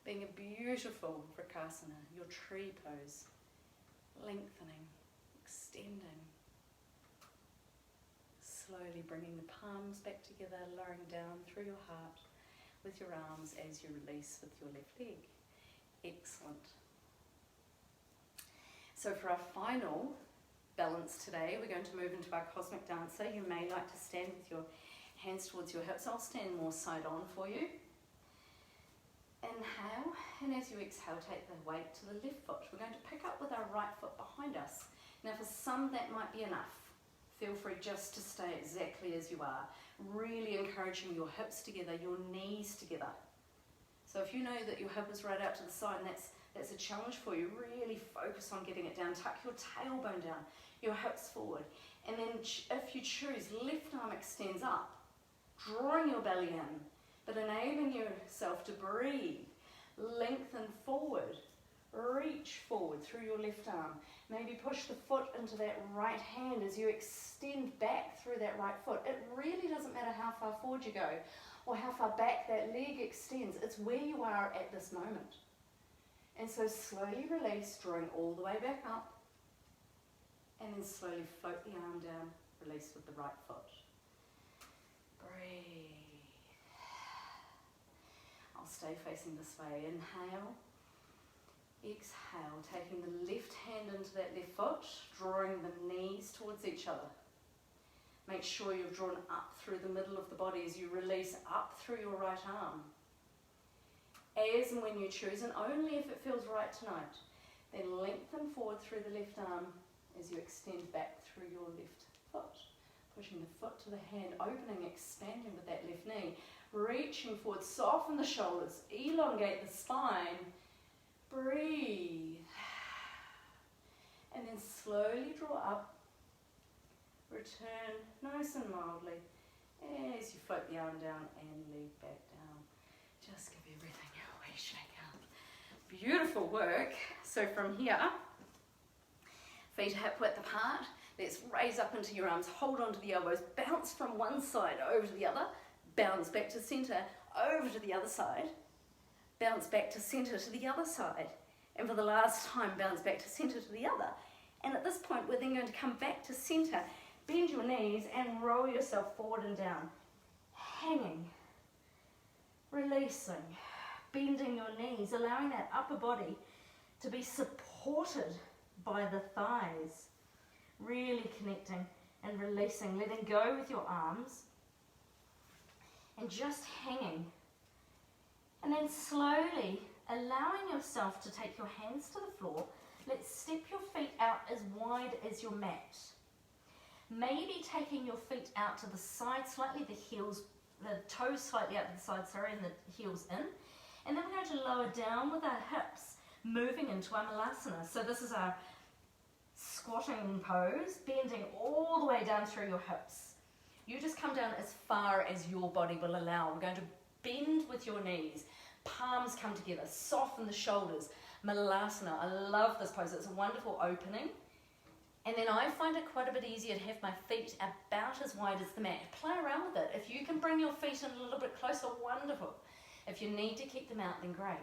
being a beautiful Vrksasana, your tree pose, lengthening, extending. slowly bringing the palms back together, lowering down through your heart with your arms as you release with your left leg. Excellent. So for our final balance today, we're going to move into our cosmic dancer. You may like to stand with your hands towards your hips. I'll stand more side on for you. Inhale, and as you exhale, take the weight to the left foot. We're going to pick up with our right foot behind us. Now for some that might be enough. Feel free just to stay exactly as you are. Really encouraging your hips together, your knees together. So if you know that your hip is right out to the side, and that's a challenge for you, really focus on getting it down. Tuck your tailbone down, your hips forward. And then if you choose, left arm extends up, drawing your belly in, but enabling yourself to breathe. Lengthen forward, reach forward through your left arm. Maybe push the foot into that right hand as you extend back through that right foot. It really doesn't matter how far forward you go or how far back that leg extends. It's where you are at this moment. And so slowly release, drawing all the way back up, and then slowly float the arm down, release with the right foot. Breathe. I'll stay facing this way. Inhale, exhale, taking the left hand into that left foot, drawing the knees towards each other. Make sure you've drawn up through the middle of the body as you release up through your right arm. As and when you choose, and only if it feels right tonight, then lengthen forward through the left arm as you extend back through your left foot. Pushing the foot to the hand, opening, expanding with that left knee. Reaching forward, soften the shoulders, elongate the spine. Breathe. And then slowly draw up. Return nice and mildly as you float the arm down and leg back down. Just give everything a wee shake out. Beautiful work. So from here, feet hip width apart. Let's raise up into your arms, hold on to the elbows, bounce from one side over to the other, bounce back to center, over to the other side, bounce back to center to the other side, and for the last time, bounce back to center to the other. And at this point, we're then going to come back to center, bend your knees and roll yourself forward and down, hanging, releasing, bending your knees, allowing that upper body to be supported by the thighs. Really connecting and releasing, letting go with your arms and just hanging. And then slowly allowing yourself to take your hands to the floor. Let's step your feet out as wide as your mat. Maybe taking your feet out to the side slightly, the toes slightly out to the side, and the heels in. And then we're going to lower down with our hips, moving into our Malasana. So this is our squatting pose, bending all the way down through your hips. You just come down as far as your body will allow. We're going to bend with your knees, palms come together, soften the shoulders. Malasana, I love this pose. It's a wonderful opening. And then I find it quite a bit easier to have my feet about as wide as the mat. Play around with it. If you can bring your feet in a little bit closer, wonderful. If you need to keep them out, then great.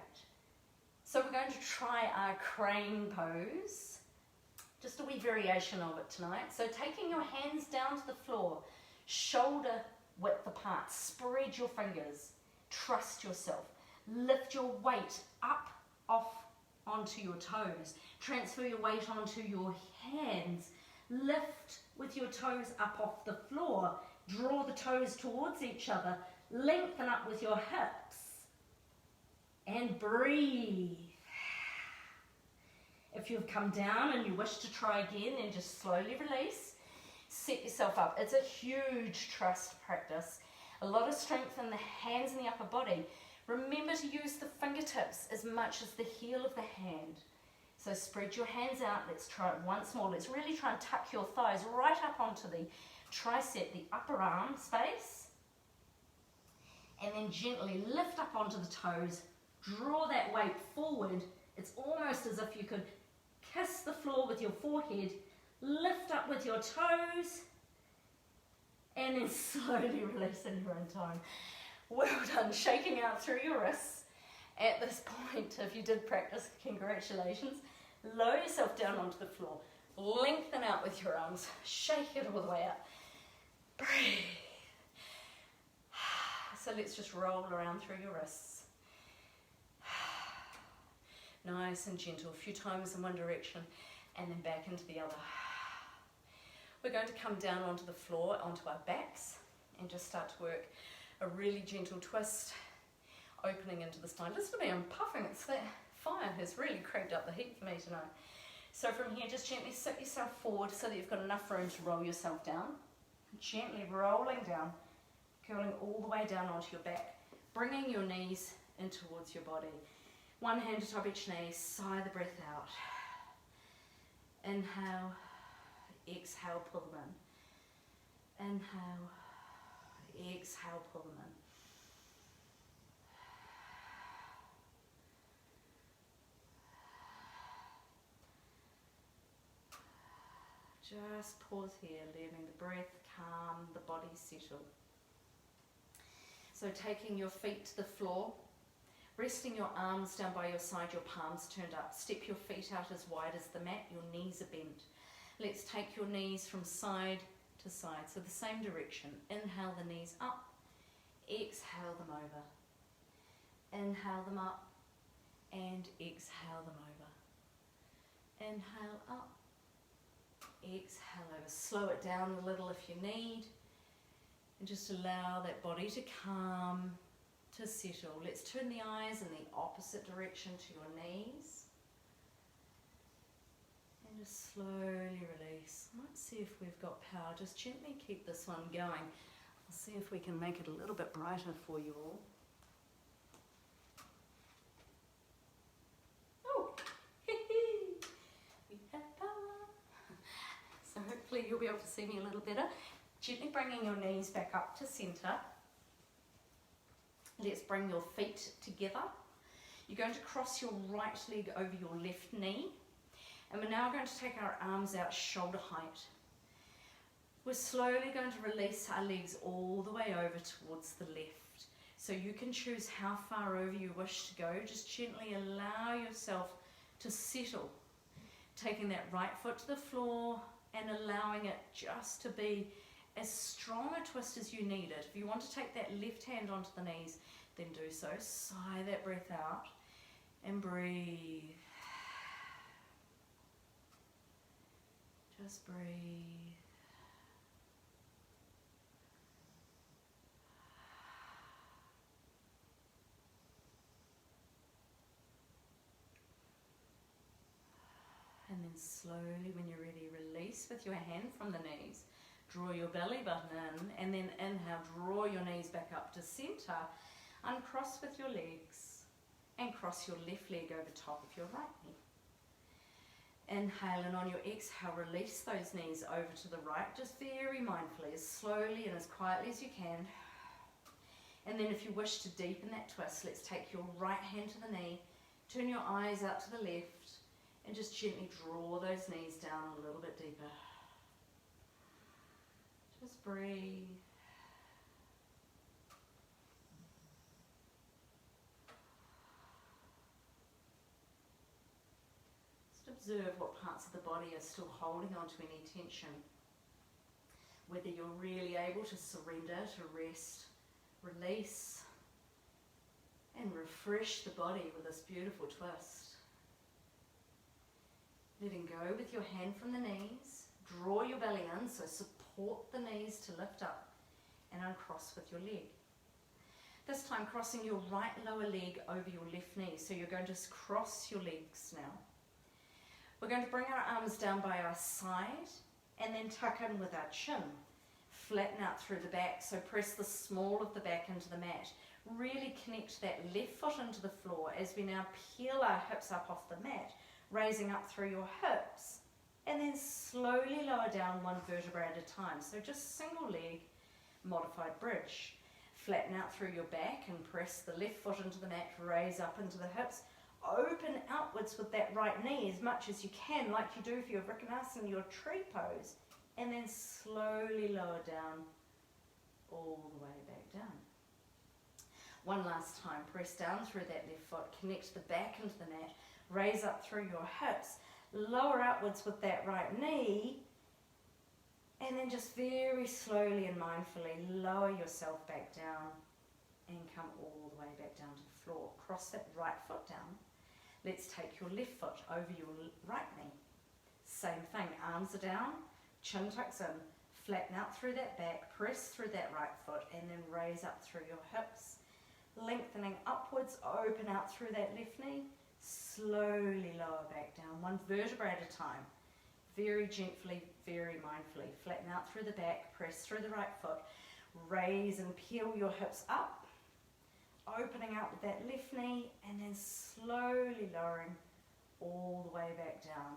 So we're going to try our crane pose. Just a wee variation of it tonight. So taking your hands down to the floor, shoulder width apart, spread your fingers, trust yourself, lift your weight up, off onto your toes, transfer your weight onto your hands, lift with your toes up off the floor, draw the toes towards each other, lengthen up with your hips, and breathe. If you've come down and you wish to try again, then just slowly release. Set yourself up. It's a huge trust practice. A lot of strength in the hands and the upper body. Remember to use the fingertips as much as the heel of the hand. So spread your hands out. Let's try it once more. Let's really try and tuck your thighs right up onto the tricep, the upper arm space. And then gently lift up onto the toes. Draw that weight forward. It's almost as if you could kiss the floor with your forehead, lift up with your toes, and then slowly release in your own time. Well done, shaking out through your wrists. At this point, if you did practice, congratulations. Lower yourself down onto the floor, lengthen out with your arms, shake it all the way up. breathe. So let's just roll around through your wrists. Nice and gentle, a few times in one direction and then back into the other. We're going to come down onto the floor, onto our backs, and just start to work a really gentle twist, opening into the spine. Listen to me, I'm puffing. It's that fire has really cranked up the heat for me tonight. So from here, just gently sit yourself forward so that you've got enough room to roll yourself down. Gently rolling down, curling all the way down onto your back, bringing your knees in towards your body. One hand atop each knee, sigh the breath out. Inhale, exhale, pull them in. Inhale, exhale, pull them in. Just pause here, letting the breath calm, the body settle. So taking your feet to the floor, resting your arms down by your side, your palms turned up. Step your feet out as wide as the mat, your knees are bent. Let's take your knees from side to side, so the same direction. Inhale the knees up, exhale them over. Inhale them up and exhale them over. Inhale up, exhale over. Slow it down a little if you need, and just allow that body to calm, to settle. Let's turn the eyes in the opposite direction to your knees. And just slowly release. Let's see if we've got power. Just gently keep this one going. I'll see if we can make it a little bit brighter for you all. Oh, we have power. So hopefully you'll be able to see me a little better. Gently bringing your knees back up to centre. Let's bring your feet together. You're going to cross your right leg over your left knee. And we're now going to take our arms out shoulder height. We're slowly going to release our legs all the way over towards the left. So you can choose how far over you wish to go. Just gently allow yourself to settle. Taking that right foot to the floor and allowing it just to be as strong a twist as you need it. If you want to take that left hand onto the knees, then do so. Sigh that breath out and breathe. Just breathe. And then slowly, when you're ready, release with your hand from the knees. Draw your belly button in, and then inhale, draw your knees back up to centre. Uncross with your legs and cross your left leg over top of your right knee. Inhale, and on your exhale, release those knees over to the right, just very mindfully, as slowly and as quietly as you can. And then if you wish to deepen that twist, let's take your right hand to the knee, turn your eyes out to the left, and just gently draw those knees down a little bit deeper. Just breathe. Observe what parts of the body are still holding on to any tension. Whether you're really able to surrender, to rest, release, and refresh the body with this beautiful twist. Letting go with your hand from the knees. Draw your belly in, so support the knees to lift up, and uncross with your leg. This time crossing your right lower leg over your left knee. So you're going to cross your legs now. We're going to bring our arms down by our side and then tuck in with our chin. Flatten out through the back, so press the small of the back into the mat. Really connect that left foot into the floor as we now peel our hips up off the mat, raising up through your hips, and then slowly lower down one vertebra at a time. So just single leg, modified bridge. Flatten out through your back and press the left foot into the mat, raise up into the hips. Open outwards with that right knee as much as you can, like you do for your Vrikkanasana, your tree pose, and then slowly lower down, all the way back down. One last time, press down through that left foot, connect the back into the mat, raise up through your hips, lower outwards with that right knee, And then just very slowly and mindfully lower yourself back down and come all the way back down to the floor. Cross that right foot down. Let's take your left foot over your right knee. Same thing, arms are down, chin tucks in, flatten out through that back, press through that right foot, and then raise up through your hips. Lengthening upwards, open out through that left knee, slowly lower back down, one vertebra at a time. Very gently, very mindfully. Flatten out through the back, press through the right foot, raise and peel your hips up, opening out with that left knee, and then slowly lowering all the way back down.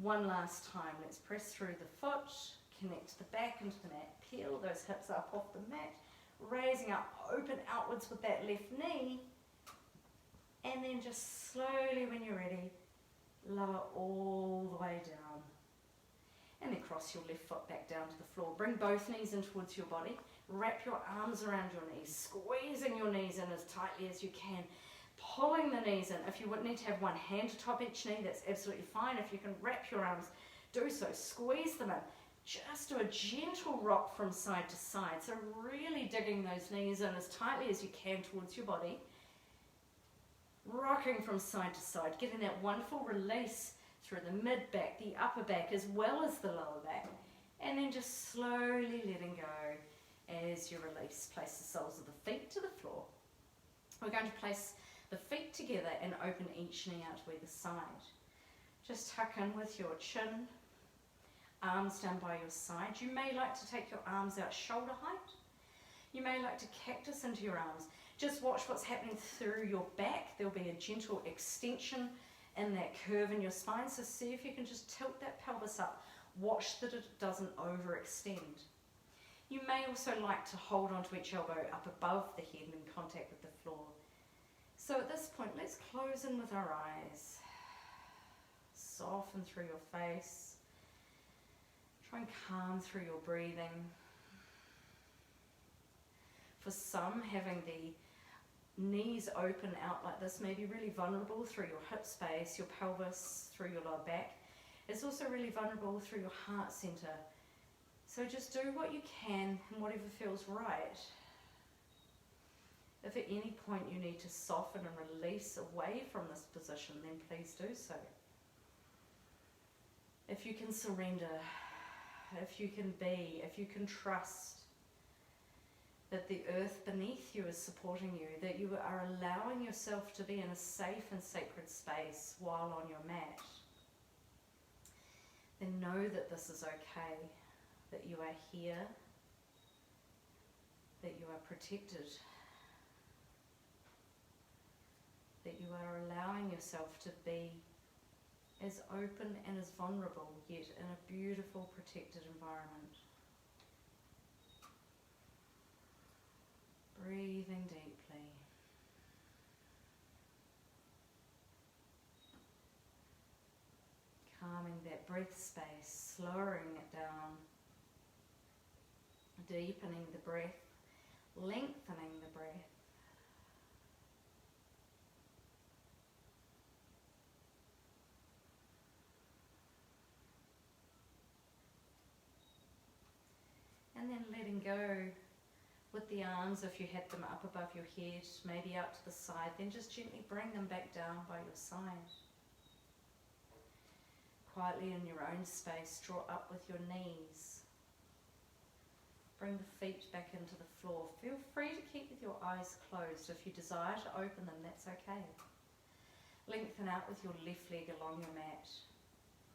One last time, let's press through the foot, connect the back into the mat, peel those hips up off the mat, raising up, open outwards with that left knee, and then just slowly, when you're ready, lower all the way down. And then cross your left foot back down to the floor. Bring both knees in towards your body. Wrap your arms around your knees, squeezing your knees in as tightly as you can. Pulling the knees in. If you would need to have one hand atop each knee, that's absolutely fine. If you can wrap your arms, do so. Squeeze them in. Just do a gentle rock from side to side. So really digging those knees in as tightly as you can towards your body. Rocking from side to side, getting that wonderful release through the mid-back, the upper back, as well as the lower back. And then just slowly letting go as you release. Place the soles of the feet to the floor. We're going to place the feet together and open each knee out to either side. Just tuck in with your chin, arms down by your side. You may like to take your arms out shoulder height. You may like to cactus into your arms. Just watch what's happening through your back. There'll be a gentle extension in that curve in your spine. So see if you can just tilt that pelvis up. Watch that it doesn't overextend. You may also like to hold onto each elbow up above the head in contact with the floor. So at this point, let's close in with our eyes. Soften through your face. Try and calm through your breathing. For some, having the knees open out like this may be really vulnerable through your hip space, your pelvis, through your lower back. It's also really vulnerable through your heart center. So just do what you can and whatever feels right. If at any point you need to soften and release away from this position, then please do so. If you can surrender, if you can be, if you can trust that the earth beneath you is supporting you, that you are allowing yourself to be in a safe and sacred space while on your mat, then know that this is okay, that you are here, that you are protected, that you are allowing yourself to be as open and as vulnerable, yet in a beautiful, protected environment. Breathing deeply. Calming that breath space, slowing it down, deepening the breath, lengthening the breath. And then letting go with the arms, if you had them up above your head, maybe out to the side, then just gently bring them back down by your side. Quietly in your own space, draw up with your knees. Bring the feet back into the floor. Feel free to keep with your eyes closed. If you desire to open them, that's okay. Lengthen out with your left leg along your mat.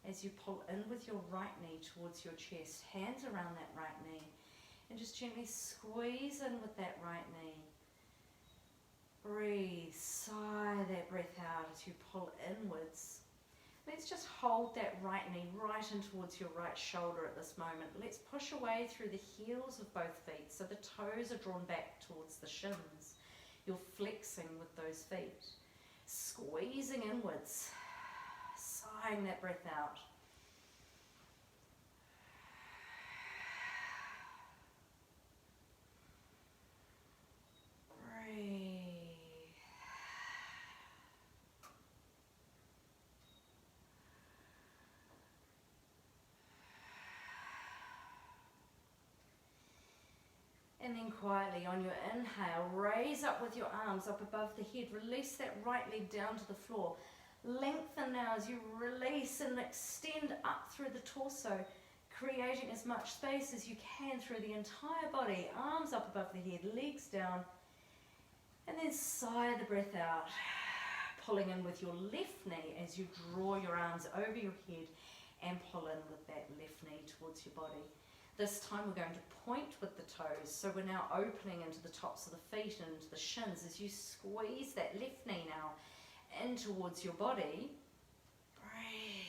As you pull in with your right knee towards your chest, hands around that right knee, and just gently squeeze in with that right knee. Breathe, sigh that breath out as you pull inwards. Let's just hold that right knee right in towards your right shoulder at this moment. Let's push away through the heels of both feet so the toes are drawn back towards the shins. You're flexing with those feet. Squeezing inwards, sighing that breath out. And then quietly on your inhale, raise up with your arms up above the head. Release that right leg down to the floor. Lengthen now as you release and extend up through the torso, creating as much space as you can through the entire body. Arms up above the head, legs down. And then sigh the breath out, pulling in with your left knee as you draw your arms over your head and pull in with that left knee towards your body. This time we're going to point with the toes, so we're now opening into the tops of the feet and into the shins as you squeeze that left knee now in towards your body. Breathe.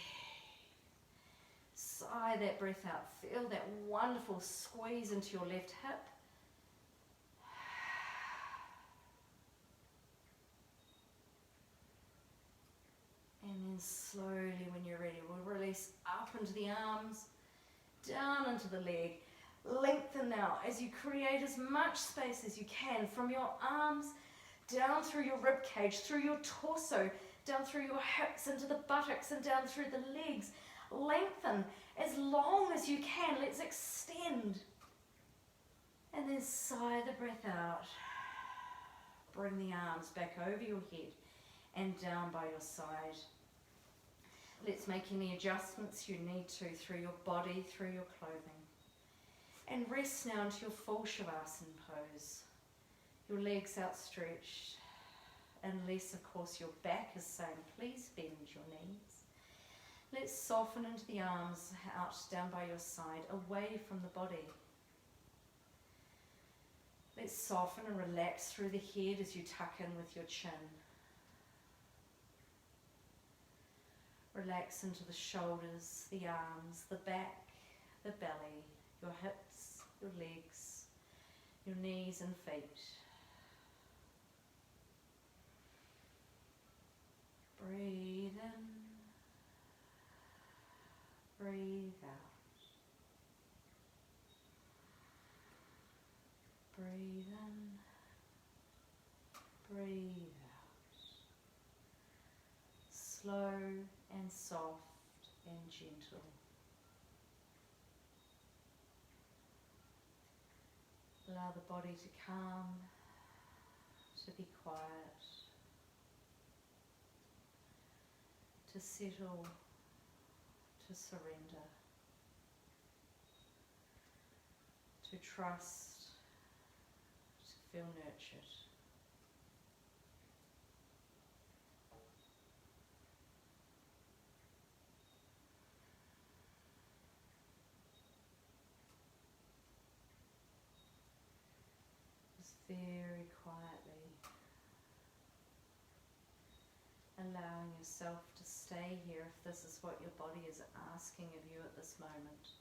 Sigh that breath out. Feel that wonderful squeeze into your left hip. And then slowly, when you're ready, we'll release up into the arms, down into the leg. Lengthen now as you create as much space as you can from your arms down through your rib cage, through your torso, down through your hips, into the buttocks and down through the legs. Lengthen as long as you can. Let's extend. And then sigh the breath out. Bring the arms back over your head and down by your side. Let's make any adjustments you need to through your body, through your clothing. And rest now into your full Shavasana pose. Your legs outstretched, unless of course your back is saying please bend your knees. Let's soften into the arms out down by your side, away from the body. Let's soften and relax through the head as you tuck in with your chin. Relax into the shoulders, the arms, the back, the belly, your hips, your legs, your knees and feet. Breathe in, breathe out. Breathe in, breathe out. Slow and soft and gentle. Allow the body to calm, to be quiet, to settle, to surrender, to trust, to feel nurtured. Very quietly allowing yourself to stay here if this is what your body is asking of you at this moment.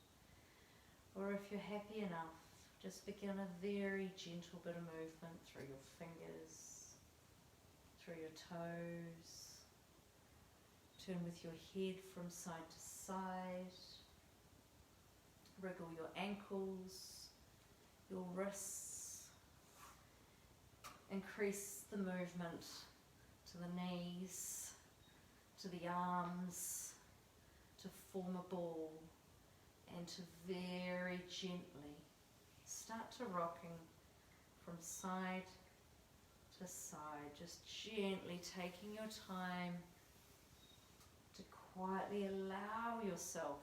Or if you're happy enough, just begin a very gentle bit of movement through your fingers, through your toes. Turn with your head from side to side. Wriggle your ankles, your wrists. Increase the movement to the knees, to the arms, to form a ball, and to very gently start to rocking from side to side, just gently taking your time to quietly allow yourself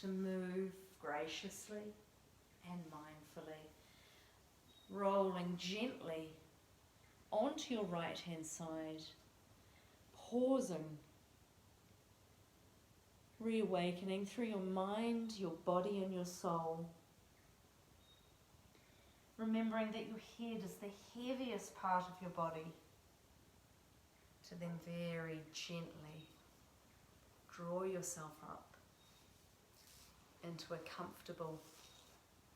to move graciously and mindfully, rolling gently onto your right hand side, pausing, reawakening through your mind, your body and your soul. Remembering that your head is the heaviest part of your body, to then very gently draw yourself up into a comfortable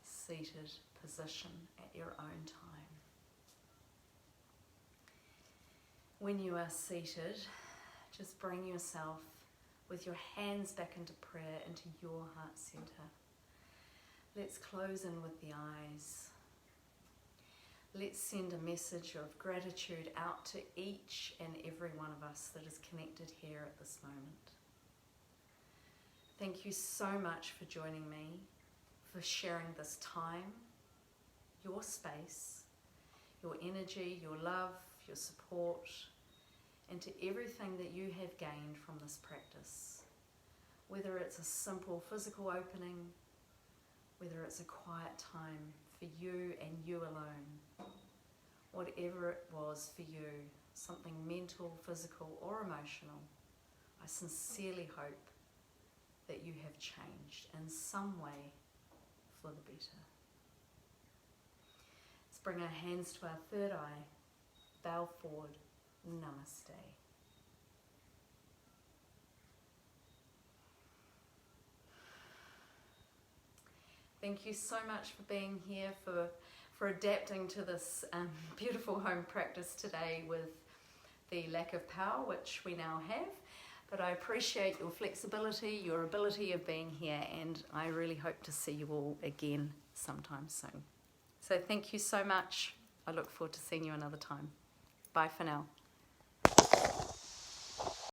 seated position at your own time. When you are seated, just bring yourself with your hands back into prayer, into your heart center. Let's close in with the eyes. Let's send a message of gratitude out to each and every one of us that is connected here at this moment. Thank you so much for joining me, for sharing this time, your space, your energy, your love, your support, into everything that you have gained from this practice. Whether it's a simple physical opening, whether it's a quiet time for you and you alone, whatever it was for you, something mental, physical or emotional, I sincerely hope that you have changed in some way for the better. Let's bring our hands to our third eye, bow forward, Namaste. Thank you so much for being here, for adapting to this beautiful home practice today with the lack of power, which we now have. But I appreciate your flexibility, your ability of being here, and I really hope to see you all again sometime soon. So thank you so much. I look forward to seeing you another time. Bye for now.